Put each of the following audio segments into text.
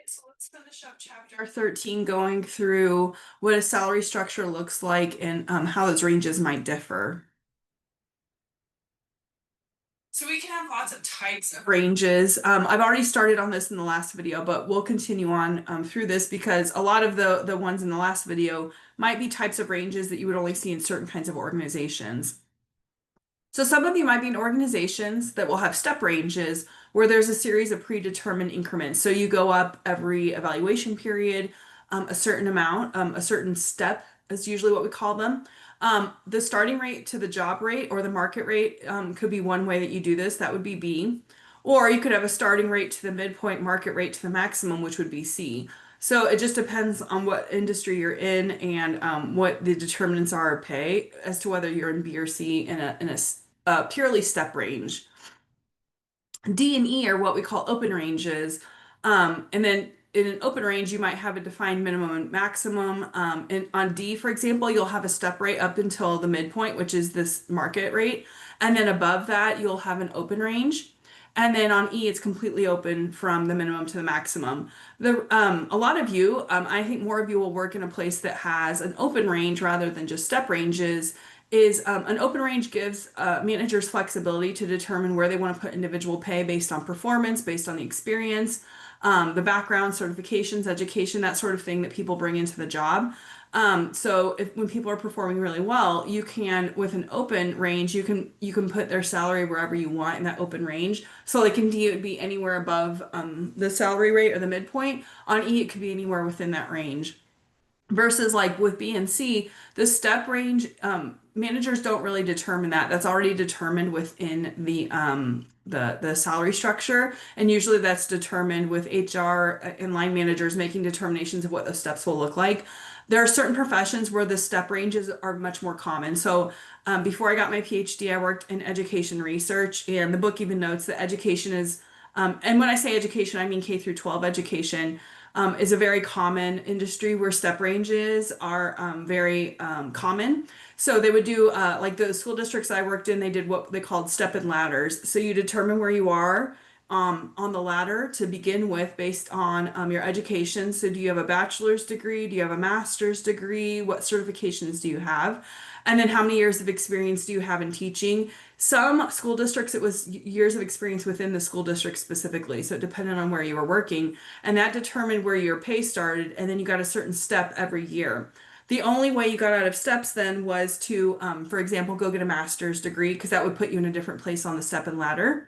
So let's finish up chapter 13, going through what a salary structure looks like and how those ranges might differ. So we can have lots of types of ranges. I've already started on this in the last video, but we'll continue on through this because a lot of the ones in the last video might be types of ranges that you would only see in certain kinds of organizations. So some of you might be in organizations that will have step ranges where there's a series of predetermined increments. So you go up every evaluation period, a certain amount, a certain step is usually what we call them. The starting rate to the job rate or the market rate could be one way that you do this. That would be B. Or you could have a starting rate to the midpoint, market rate to the maximum, which would be C. So it just depends on what industry you're in and what the determinants are of pay as to whether you're in B or C in a purely step range. D and E are what we call open ranges. And then in an open range, you might have a defined minimum and maximum. And on D, for example, you'll have a step rate up until the midpoint, which is this market rate. And then above that, you'll have an open range. And then on E, it's completely open from the minimum to the maximum. A lot of you, I think more of you will work in a place that has an open range rather than just step ranges. An open range gives managers flexibility to determine where they want to put individual pay based on performance, based on the experience, the background, certifications, education, that sort of thing that people bring into the job. When people are performing really well, you can, with an open range, you can put their salary wherever you want in that open range. So like in D, it would be anywhere above the salary rate or the midpoint. On E, it could be anywhere within that range. Versus like with B and C, the step range, managers don't really determine that. That's already determined within the salary structure, and usually that's determined with HR and line managers making determinations of what those steps will look like. There are certain professions where the step ranges are much more common. So before I got my PhD, I worked in education research, and the book even notes that education is, and when I say education, I mean K through 12 education is a very common industry where step ranges are very common. So they would do, like the school districts I worked in, they did what they called step and ladders. So you determine where you are on the ladder to begin with based on your education. So do you have a bachelor's degree? Do you have a master's degree? What certifications do you have? And then how many years of experience do you have in teaching? Some school districts, it was years of experience within the school district specifically. So it depended on where you were working. And that determined where your pay started. And then you got a certain step every year. The only way you got out of steps then was to, for example, go get a master's degree because that would put you in a different place on the step and ladder.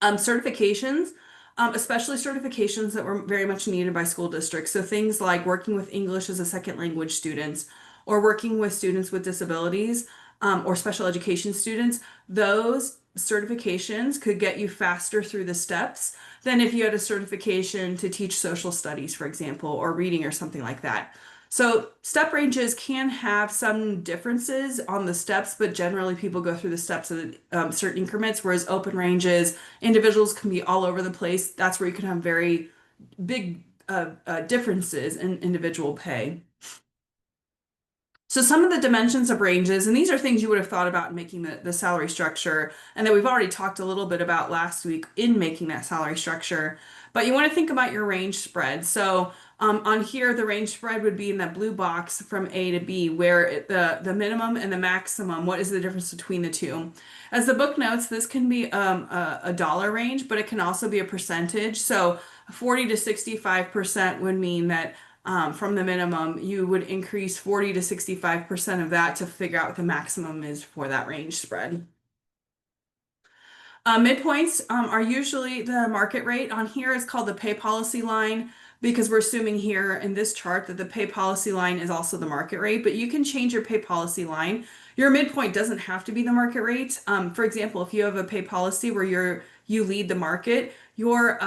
Certifications, especially certifications that were very much needed by school districts. So things like working with English as a second language students or working with students with disabilities or special education students, those certifications could get you faster through the steps than if you had a certification to teach social studies, for example, or reading or something like that. So step ranges can have some differences on the steps, but generally people go through the steps at certain increments, whereas open ranges, individuals can be all over the place. That's where you can have very big differences in individual pay. So some of the dimensions of ranges, and these are things you would have thought about in making the salary structure, and that we've already talked a little bit about last week in making that salary structure. But you want to think about your range spread. So on here, the range spread would be in that blue box from A to B, where the minimum and the maximum, what is the difference between the two? As the book notes, this can be a dollar range, but it can also be a percentage. So 40 to 65% would mean that from the minimum, you would increase 40 to 65% of that to figure out what the maximum is for that range spread. Midpoints are usually the market rate. On here, it's called the pay policy line because we're assuming here in this chart that the pay policy line is also the market rate, but you can change your pay policy line. Your midpoint doesn't have to be the market rate. For example, if you have a pay policy where you lead the market, your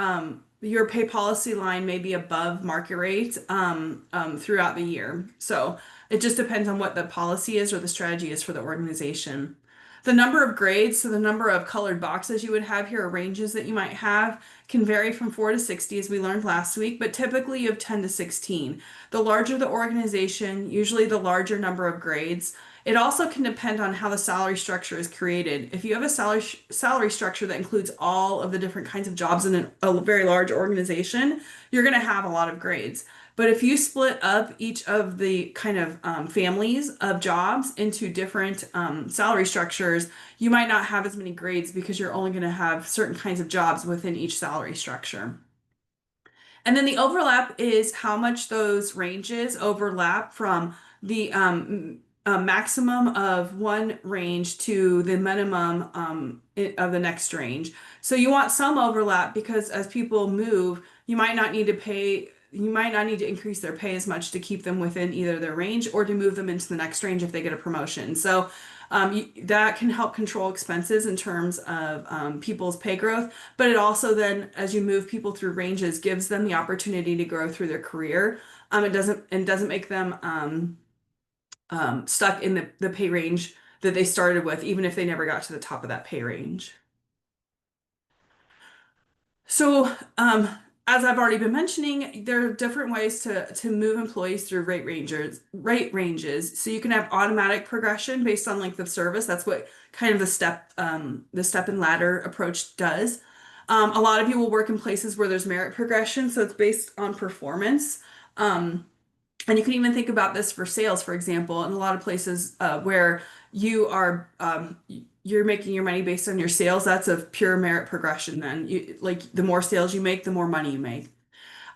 pay policy line may be above market rate throughout the year. So it just depends on what the policy is or the strategy is for the organization. The number of grades, so the number of colored boxes you would have here, or ranges that you might have, can vary from 4 to 60, as we learned last week, but typically you have 10 to 16. The larger the organization, usually the larger number of grades. It also can depend on how the salary structure is created. If you have a salary structure that includes all of the different kinds of jobs in a very large organization, you're going to have a lot of grades. But if you split up each of the kind of families of jobs into different salary structures, you might not have as many grades because you're only going to have certain kinds of jobs within each salary structure. And then the overlap is how much those ranges overlap from the maximum of one range to the minimum of the next range. So you want some overlap because as people move, you might not need to increase their pay as much to keep them within either their range or to move them into the next range if they get a promotion. So that can help control expenses in terms of people's pay growth, but it also then, as you move people through ranges, gives them the opportunity to grow through their career. It doesn't make them stuck in the pay range that they started with, even if they never got to the top of that pay range. So, as I've already been mentioning, there are different ways to move employees through rate ranges. So you can have automatic progression based on length of service. That's what kind of the step and ladder approach does. A lot of you will work in places where there's merit progression, so it's based on performance. Um, and you can even think about this for sales, for example, in a lot of places where you're making your money based on your sales. That's a pure merit progression. Then, like the more sales you make, the more money you make.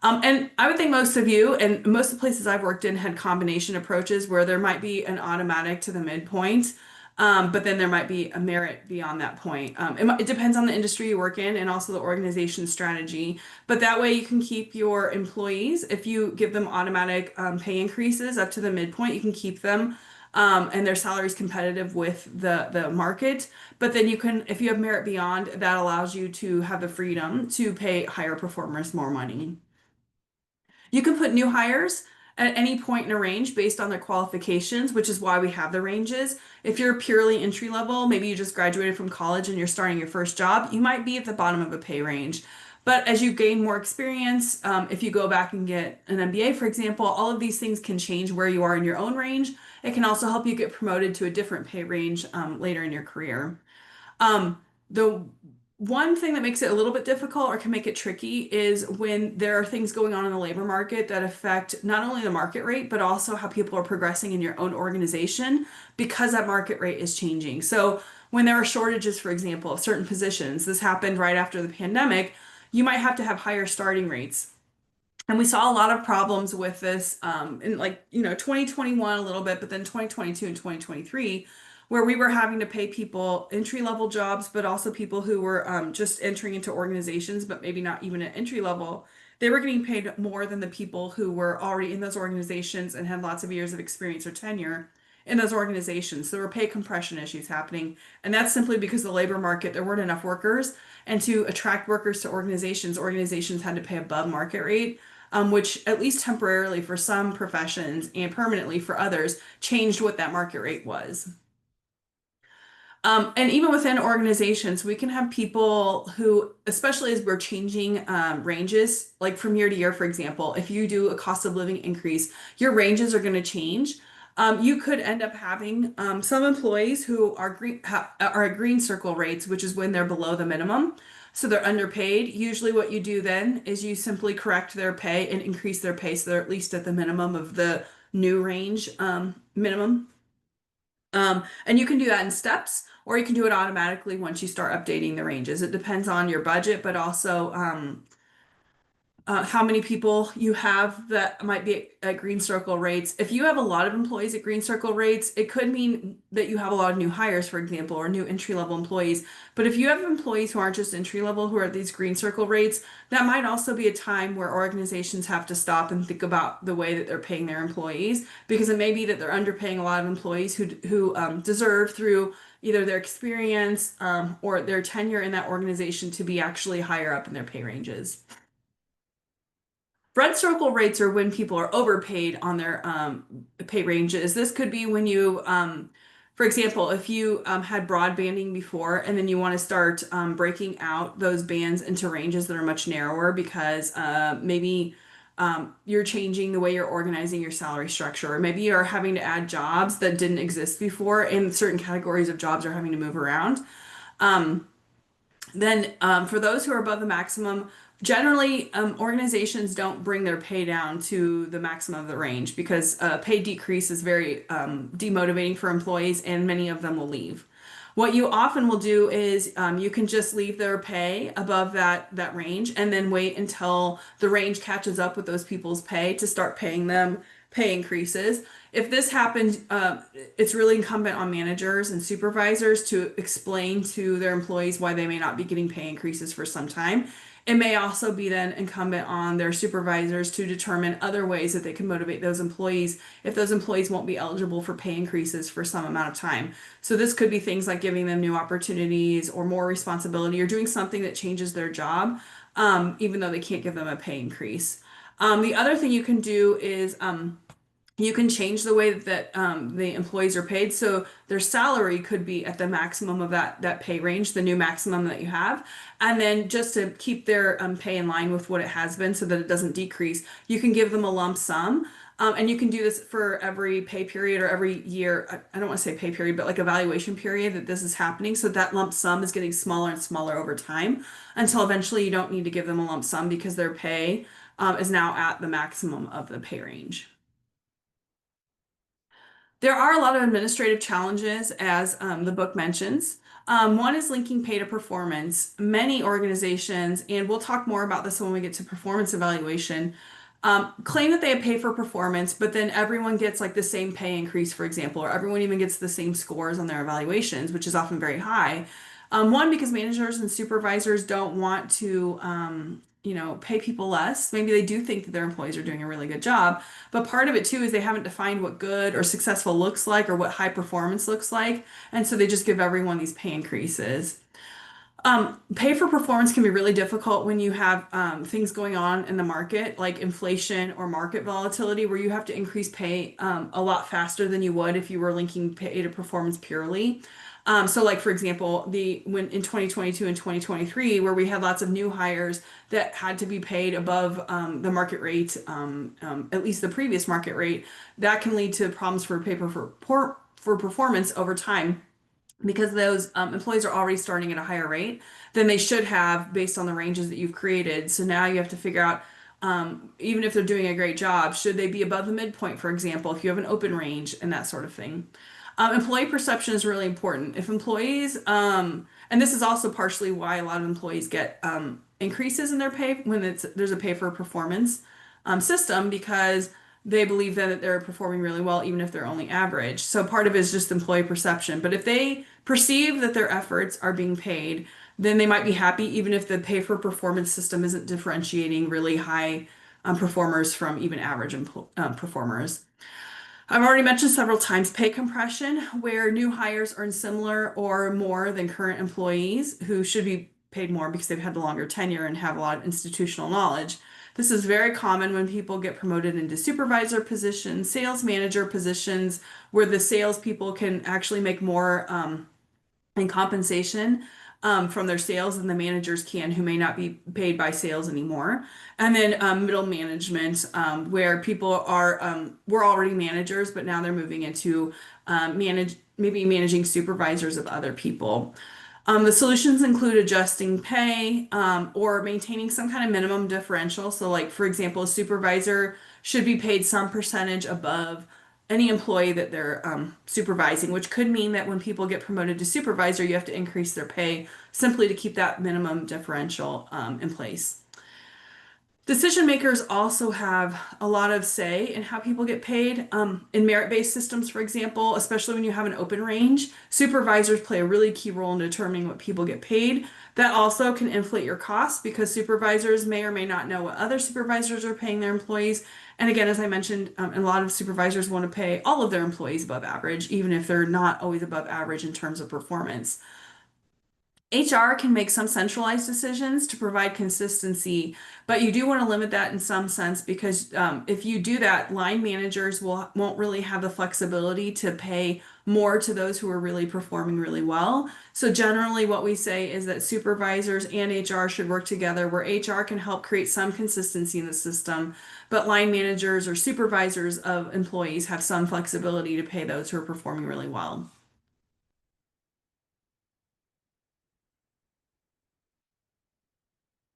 And I would think most of you and most of the places I've worked in had combination approaches where there might be an automatic to the midpoint, but then there might be a merit beyond that point. It depends on the industry you work in and also the organization strategy. But that way you can keep your employees, if you give them automatic pay increases up to the midpoint, you can keep them. And their salary is competitive with the market. But then you can, if you have merit beyond, that allows you to have the freedom to pay higher performers more money. You can put new hires at any point in a range based on their qualifications, which is why we have the ranges. If you're purely entry level, maybe you just graduated from college and you're starting your first job, you might be at the bottom of a pay range. But as you gain more experience, if you go back and get an MBA, for example, all of these things can change where you are in your own range. It can also help you get promoted to a different pay range later in your career. The one thing that makes it a little bit difficult or can make it tricky is when there are things going on in the labor market that affect not only the market rate, but also how people are progressing in your own organization because that market rate is changing. So when there are shortages, for example, of certain positions, this happened right after the pandemic, you might have to have higher starting rates. And we saw a lot of problems with this in 2021 a little bit, but then 2022 and 2023, where we were having to pay people entry level jobs, but also people who were just entering into organizations, but maybe not even at entry level. They were getting paid more than the people who were already in those organizations and had lots of years of experience or tenure in those organizations. So there were pay compression issues happening. And that's simply because the labor market, there weren't enough workers. And to attract workers to organizations had to pay above market rate, which at least temporarily for some professions and permanently for others changed what that market rate was. And even within organizations, we can have people who, especially as we're changing ranges, like from year to year, for example, if you do a cost of living increase, your ranges are going to change. You could end up having some employees who are at green circle rates, which is when they're below the minimum. So they're underpaid. Usually, what you do then is you simply correct their pay and increase their pay so they're at least at the minimum of the new range minimum. And you can do that in steps, or you can do it automatically once you start updating the ranges. It depends on your budget, but also how many people you have that might be at green circle rates. If you have a lot of employees at green circle rates, it could mean that you have a lot of new hires, for example, or new entry level employees. But if you have employees who aren't just entry level who are at these green circle rates, that might also be a time where organizations have to stop and think about the way that they're paying their employees, because it may be that they're underpaying a lot of employees who deserve through either their experience or their tenure in that organization to be actually higher up in their pay ranges. Red circle rates are when people are overpaid on their pay ranges. This could be when for example, if you had broadbanding before and then you want to start breaking out those bands into ranges that are much narrower because maybe you're changing the way you're organizing your salary structure, or maybe you're having to add jobs that didn't exist before, and certain categories of jobs are having to move around. Um, then for those who are above the maximum, generally organizations don't bring their pay down to the maximum of the range because pay decrease is very demotivating for employees and many of them will leave. What you often will do is you can just leave their pay above that range and then wait until the range catches up with those people's pay to start paying them pay increases. If this happens, it's really incumbent on managers and supervisors to explain to their employees why they may not be getting pay increases for some time. It may also be then incumbent on their supervisors to determine other ways that they can motivate those employees if those employees won't be eligible for pay increases for some amount of time. So this could be things like giving them new opportunities or more responsibility or doing something that changes their job, even though they can't give them a pay increase. The other thing you can do is you can change the way that the employees are paid. So their salary could be at the maximum of that pay range, the new maximum that you have. And then just to keep their pay in line with what it has been so that it doesn't decrease, you can give them a lump sum. And you can do this for every pay period or every year. I don't want to say pay period, but like evaluation period that this is happening. So that lump sum is getting smaller and smaller over time until eventually you don't need to give them a lump sum because their pay is now at the maximum of the pay range. There are a lot of administrative challenges, as the book mentions. One is linking pay to performance. Many organizations, and we'll talk more about this when we get to performance evaluation, claim that they pay for performance, but then everyone gets like the same pay increase, for example, or everyone even gets the same scores on their evaluations, which is often very high. One, because managers and supervisors don't want to, pay people less. Maybe they do think that their employees are doing a really good job, but part of it too is they haven't defined what good or successful looks like or what high performance looks like, and so they just give everyone these pay increases. Pay for performance can be really difficult when you have things going on in the market, like inflation or market volatility, where you have to increase pay a lot faster than you would if you were linking pay to performance purely. So, like for example, the when in 2022 and 2023, where we had lots of new hires that had to be paid above the market rate, at least the previous market rate, that can lead to problems for pay for performance over time because those employees are already starting at a higher rate than they should have based on the ranges that you've created. So now you have to figure out, even if they're doing a great job, should they be above the midpoint, for example, if you have an open range and that sort of thing. Employee perception is really important. If employees, and this is also partially why a lot of employees get increases in their pay when there's a pay for performance system because they believe that they're performing really well, even if they're only average. So part of it is just employee perception. But if they perceive that their efforts are being paid, then they might be happy, even if the pay for performance system isn't differentiating really high performers from even average performers. I've already mentioned several times pay compression, where new hires earn similar or more than current employees who should be paid more because they've had a longer tenure and have a lot of institutional knowledge. This is very common when people get promoted into supervisor positions, sales manager positions, where the salespeople can actually make more in compensation from their sales than the managers can, who may not be paid by sales anymore. And then middle management, where people are were already managers, but now they're moving into maybe managing supervisors of other people. The solutions include adjusting pay or maintaining some kind of minimum differential. So, like for example, a supervisor should be paid some percentage above any employee that they're supervising, which could mean that when people get promoted to supervisor, you have to increase their pay simply to keep that minimum differential in place. Decision makers also have a lot of say in how people get paid. In merit-based systems, for example, especially when you have an open range, supervisors play a really key role in determining what people get paid. That also can inflate your costs because supervisors may or may not know what other supervisors are paying their employees. And again, as I mentioned, a lot of supervisors want to pay all of their employees above average, even if they're not always above average in terms of performance. HR can make some centralized decisions to provide consistency, but you do want to limit that in some sense because if you do that, line managers won't really have the flexibility to pay more to those who are really performing really well. So generally what we say is that supervisors and HR should work together, where HR can help create some consistency in the system, but line managers or supervisors of employees have some flexibility to pay those who are performing really well.